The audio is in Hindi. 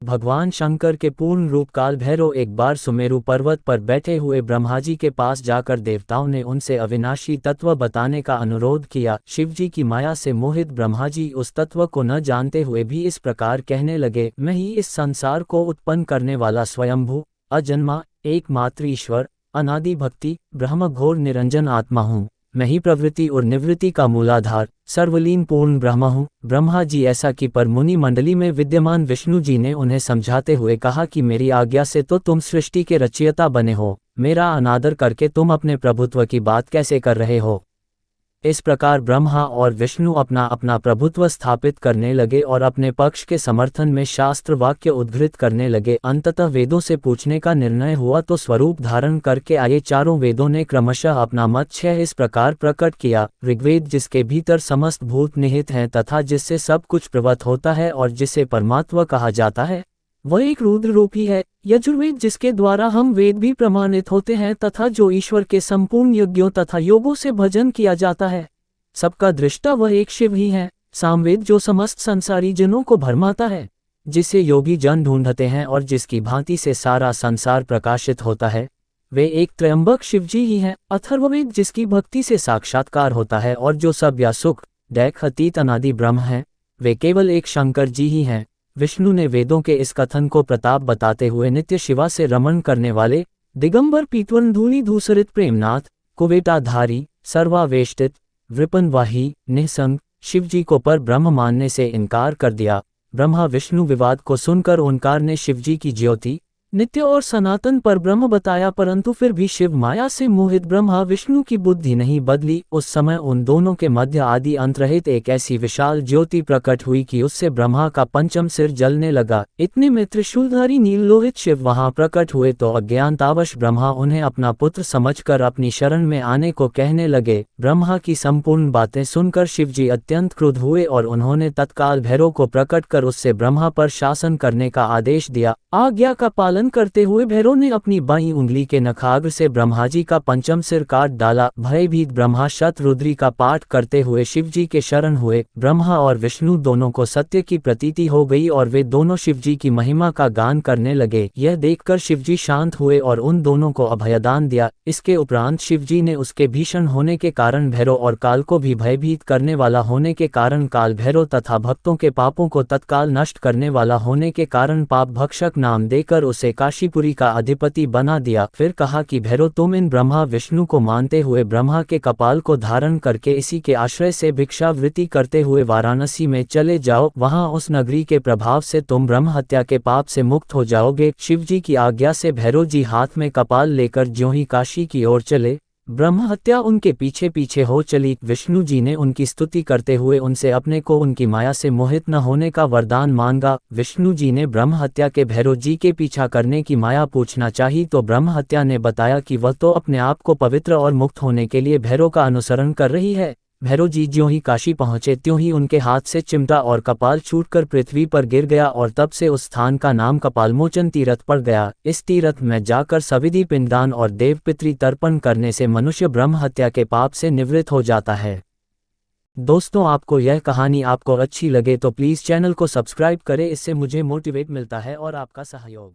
भगवान शंकर के पूर्ण रूप काल भैरव एक बार सुमेरु पर्वत पर बैठे हुए ब्रह्माजी के पास जाकर देवताओं ने उनसे अविनाशी तत्व बताने का अनुरोध किया। शिवजी की माया से मोहित ब्रह्माजी उस तत्व को न जानते हुए भी इस प्रकार कहने लगे, मैं ही इस संसार को उत्पन्न करने वाला स्वयंभू अजन्मा एकमात्र ईश्वर अनादि भक्ति ब्रह्म घोर निरंजन आत्मा हूँ। मैं ही प्रवृत्ति और निवृत्ति का मूलाधार सर्वलीन पूर्ण ब्रह्म हूँ। ब्रह्मा जी ऐसा कि पर मुनि मंडली में विद्यमान विष्णु जी ने उन्हें समझाते हुए कहा कि मेरी आज्ञा से तो तुम सृष्टि के रचयिता बने हो, मेरा अनादर करके तुम अपने प्रभुत्व की बात कैसे कर रहे हो। इस प्रकार ब्रह्मा और विष्णु अपना अपना प्रभुत्व स्थापित करने लगे और अपने पक्ष के समर्थन में शास्त्र वाक्य उद्धृत करने लगे। अंततः वेदों से पूछने का निर्णय हुआ तो स्वरूप धारण करके आए चारों वेदों ने क्रमशः अपना मत 6 इस प्रकार प्रकट किया। ऋग्वेद जिसके भीतर समस्त भूत निहित हैं तथा जिससे सब कुछ प्रवत होता है और जिसे परमात्मा कहा जाता है, वह एक रुद्र रूप ही है। यजुर्वेद जिसके द्वारा हम वेद भी प्रमाणित होते हैं तथा जो ईश्वर के संपूर्ण यज्ञों तथा योगों से भजन किया जाता है, सबका दृष्टा वह एक शिव ही है। सामवेद जो समस्त संसारी जनों को भरमाता है, जिसे योगी जन ढूंढते हैं और जिसकी भांति से सारा संसार प्रकाशित होता है, वे एक त्रयंबक शिवजी ही हैं। अथर्ववेद जिसकी भक्ति से साक्षात्कार होता है और जो सब या सुख दैख अतीत अनादि ब्रह्म हैं, वे केवल एक शंकर जी ही हैं। विष्णु ने वेदों के इस कथन को प्रताप बताते हुए नित्य शिवा से रमण करने वाले दिगंबर पीतवन धूलि धूसरित प्रेमनाथ कुवेटाधारी सर्वावेष्टित वृपनवाही निःसंग शिवजी को पर ब्रह्म मानने से इनकार कर दिया। ब्रह्मा विष्णु विवाद को सुनकर ओंकार ने शिवजी की ज्योति नित्य और सनातन पर ब्रह्म बताया, परंतु फिर भी शिव माया से मोहित ब्रह्मा विष्णु की बुद्धि नहीं बदली। उस समय उन दोनों के मध्य आदि अंत रहित एक ऐसी विशाल ज्योति प्रकट हुई कि उससे ब्रह्मा का पंचम सिर जलने लगा। इतने में त्रिशूलधारी नील लोहित शिव वहां प्रकट हुए तो अज्ञानतावश ब्रह्मा उन्हें अपना पुत्र समझकर अपनी शरण में आने को कहने लगे। ब्रह्मा की संपूर्ण बातें सुनकर शिवजी अत्यंत क्रुद्ध हुए और उन्होंने तत्काल भैरव को प्रकट कर उससे ब्रह्मा पर शासन करने का आदेश दिया। आज्ञा का पालन करते हुए भैरव ने अपनी बाईं उंगली के नखाग्र से ब्रह्माजी का पंचम सिर काट डाला। भयभीत ब्रह्मा शतरुद्री का पाठ करते हुए शिवजी के शरण हुए। ब्रह्मा और विष्णु दोनों को सत्य की प्रतीति हो गई और वे दोनों शिवजी की महिमा का गान करने लगे। यह देखकर शिवजी शांत हुए और उन दोनों को अभयदान दिया। इसके उपरांत शिवजी ने उसके भीषण होने के कारण भैरव और काल को भी भयभीत करने वाला होने के कारण काल भैरव तथा भक्तों के पापों को तत्काल नष्ट करने वाला होने के कारण पाप भक्षक नाम देकर उसे काशीपुरी का अधिपति बना दिया। फिर कहा कि भैरव तुम इन ब्रह्मा विष्णु को मानते हुए ब्रह्मा के कपाल को धारण करके इसी के आश्रय से भिक्षावृत्ति करते हुए वाराणसी में चले जाओ। वहां उस नगरी के प्रभाव से तुम ब्रह्म हत्या के पाप से मुक्त हो जाओगे। शिवजी की आज्ञा से भैरव जी हाथ में कपाल लेकर ज्यों ही काशी की ओर चले, ब्रह्म हत्या उनके पीछे पीछे हो चली। विष्णु जी ने उनकी स्तुति करते हुए उनसे अपने को उनकी माया से मोहित न होने का वरदान मांगा। विष्णु जी ने ब्रह्म हत्या के भैरव जी के पीछा करने की माया पूछना चाही तो ब्रह्म हत्या ने बताया कि वह तो अपने आप को पवित्र और मुक्त होने के लिए भैरव का अनुसरण कर रही है। भैरव जी ज्यों ही काशी पहुंचे त्यों ही उनके हाथ से चिमटा और कपाल छूटकर पृथ्वी पर गिर गया और तब से उस स्थान का नाम कपालमोचन तीर्थ पड़ गया। इस तीर्थ में जाकर सविधि पिंडदान और देव पितृ तर्पण करने से मनुष्य ब्रह्म हत्या के पाप से निवृत्त हो जाता है। दोस्तों, आपको यह कहानी आपको अच्छी लगे तो प्लीज़ चैनल को सब्सक्राइब करें, इससे मुझे मोटिवेट मिलता है और आपका सहयोग